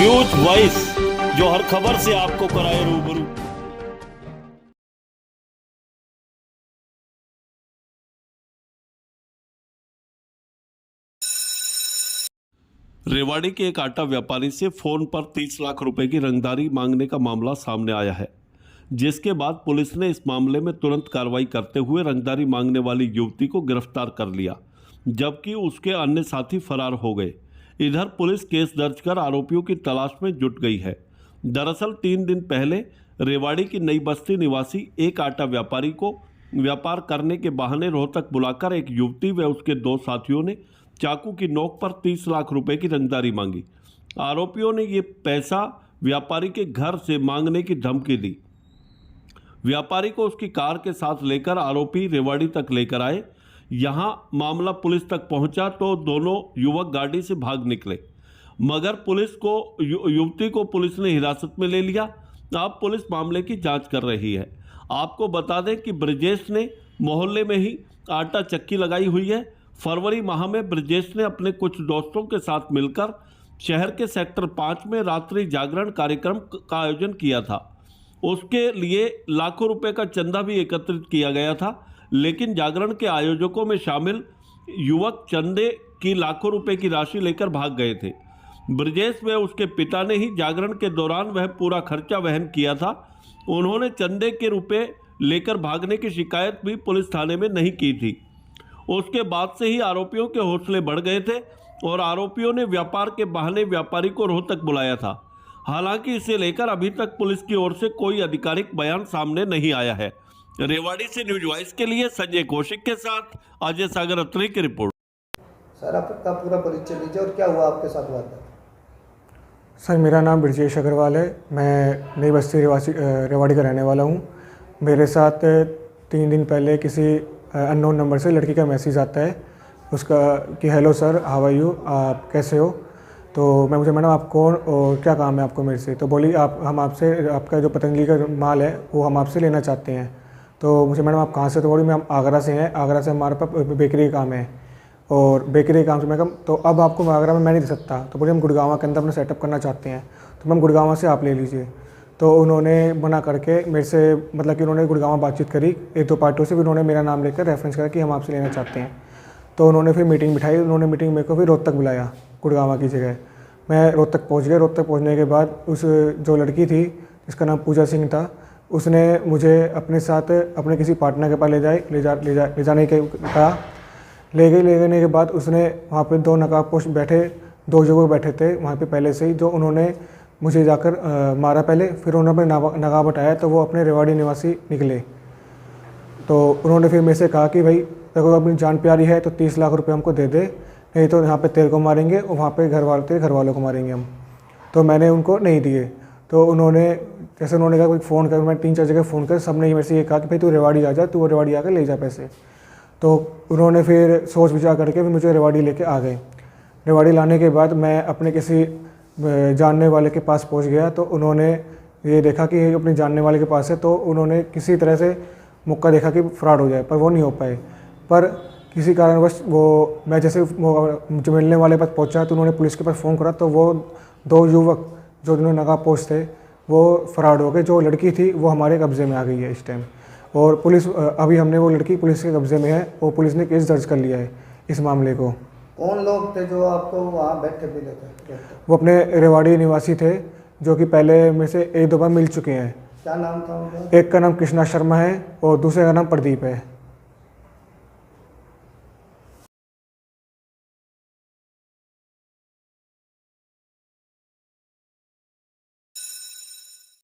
News voice, जो हर खबर से आपको कराए रूबरू। रेवाड़ी के एक आटा व्यापारी से फोन पर 30 लाख रुपए की रंगदारी मांगने का मामला सामने आया है, जिसके बाद पुलिस ने इस मामले में तुरंत कार्रवाई करते हुए रंगदारी मांगने वाली युवती को गिरफ्तार कर लिया, जबकि उसके अन्य साथी फरार हो गए। इधर पुलिस केस दर्ज कर आरोपियों की तलाश में जुट गई है। दरअसल 3 दिन पहले रेवाड़ी की नई बस्ती निवासी एक आटा व्यापारी को व्यापार करने के बहाने रोहतक बुलाकर एक युवती व उसके 2 साथियों ने चाकू की नोक पर 30 लाख रुपए की रंगदारी मांगी। आरोपियों ने ये पैसा व्यापारी के घर से मांगने की धमकी दी। व्यापारी को उसकी कार के साथ लेकर आरोपी रेवाड़ी तक लेकर आए। यहां मामला पुलिस तक पहुंचा तो दोनों युवक गाड़ी से भाग निकले, मगर पुलिस को युवती को पुलिस ने हिरासत में ले लिया। अब पुलिस मामले की जांच कर रही है। आपको बता दें कि ब्रजेश ने मोहल्ले में ही आटा चक्की लगाई हुई है। फरवरी माह में ब्रजेश ने अपने कुछ दोस्तों के साथ मिलकर शहर के सेक्टर 5 में रात्रि जागरण कार्यक्रम का आयोजन किया था। उसके लिए लाखों रुपए का चंदा भी एकत्रित किया गया था, लेकिन जागरण के आयोजकों में शामिल युवक चंदे की लाखों रुपए की राशि लेकर भाग गए थे। ब्रजेश व उसके पिता ने ही जागरण के दौरान वह पूरा खर्चा वहन किया था। उन्होंने चंदे के रुपए लेकर भागने की शिकायत भी पुलिस थाने में नहीं की थी। उसके बाद से ही आरोपियों के हौसले बढ़ गए थे और आरोपियों ने व्यापार के बहाने व्यापारी को रोहतक बुलाया था। हालांकि इसे लेकर अभी तक पुलिस की ओर से कोई आधिकारिक बयान सामने नहीं आया है। रेवाड़ी से न्यूज वॉइस के लिए संजय कौशिक के साथ अजय सागर अत्री की रिपोर्ट। सर, आपका पूरा परिचय दीजिए और क्या हुआ आपके साथ बात? सर, मेरा नाम ब्रजेश अग्रवाल है। मैं नई बस्ती रेवाड़ी का रहने वाला हूँ। मेरे साथ 3 दिन पहले किसी अननोन नंबर से लड़की का मैसेज आता है उसका कि hello sir, how are you, आप कैसे हो। तो मुझे मैडम आप कौन और क्या काम है आपको मेरे से। तो बोली हम आपसे आपका जो पतंजलि का माल है वो हम आपसे लेना चाहते हैं। तो मुझे मैडम आप कहाँ से। तो बोली मैं हम आगरा से हैं, आगरा से हमारे पास बेकरी का काम है और बेकरी काम से मैं कम तो अब आपको आगरा में मैं नहीं दे सकता। तो बोली हम गुड़गांव के अंदर अपना सेटअप करना चाहते हैं, तो मैम गुड़गांव से आप ले लीजिए। तो उन्होंने मना करके मेरे से मतलब कि उन्होंने गुड़गांव बातचीत करी 1-2 पार्टियों से, भी उन्होंने मेरा नाम लेकर रेफरेंस करा कि हम आपसे लेना चाहते हैं। तो उन्होंने फिर मीटिंग बिठाई। उन्होंने मीटिंग मेरे को फिर रोहतक बुलाया, गुड़गांव की जगह। मैं रोहतक पहुँच गया। रोहतक पहुँचने के बाद उस जो लड़की थी जिसका नाम पूजा सिंह था, उसने मुझे अपने साथ अपने किसी पार्टनर के पास ले जाने के कहा। ले जाने के बाद उसने वहाँ पे 2 नकाबपोश बैठे, 2 युवक बैठे थे वहाँ पे पहले से ही, जो उन्होंने मुझे जाकर मारा पहले। फिर उन्होंने नकाब हटाया तो वो अपने रेवाड़ी निवासी निकले। तो उन्होंने फिर मेरे से कहा कि भाई देखो अपनी जान प्यारी है तो 30 लाख रुपए हमको दे दे, नहीं तो यहाँ पे तेरे को मारेंगे और वहाँ पे तेरे घर वालों को मारेंगे हम। तो मैंने उनको नहीं दिए। तो उन्होंने जैसे उन्होंने कहा कोई फ़ोन कर, मैं 3-4 जगह फ़ोन कर, सब ने मेरे से ये कहा कि भाई तू रेवाड़ी आ जा, तू रेवाड़ी आकर ले जा पैसे। तो उन्होंने फिर सोच विचार करके फिर मुझे रेवाड़ी लेके आ गए। रेवाड़ी लाने के बाद मैं अपने किसी जानने वाले के पास पहुंच गया। तो उन्होंने ये देखा कि अपने जानने वाले के पास है, तो उन्होंने किसी तरह से मौका देखा कि फ्रॉड हो जाए, पर वो नहीं हो पाए। पर किसी कारणवश मैं जैसे जो मिलने वाले पास पहुंचा तो उन्होंने पुलिस के पास फ़ोन करा, तो वो 2 युवक जो जिन्होंने नकाबपोश थे वो फ्रॉड हो गए। जो लड़की थी वो हमारे कब्ज़े में आ गई है इस टाइम, और पुलिस अभी हमने वो लड़की पुलिस के कब्ज़े में है और पुलिस ने केस दर्ज कर लिया है इस मामले को। कौन लोग थे जो आपको वहाँ बैठे मिले थे? वो अपने रेवाड़ी निवासी थे जो कि पहले में से 1-2 बार मिल चुके हैं। क्या नाम था उनका? एक का नाम कृष्णा शर्मा है और दूसरे का नाम प्रदीप है।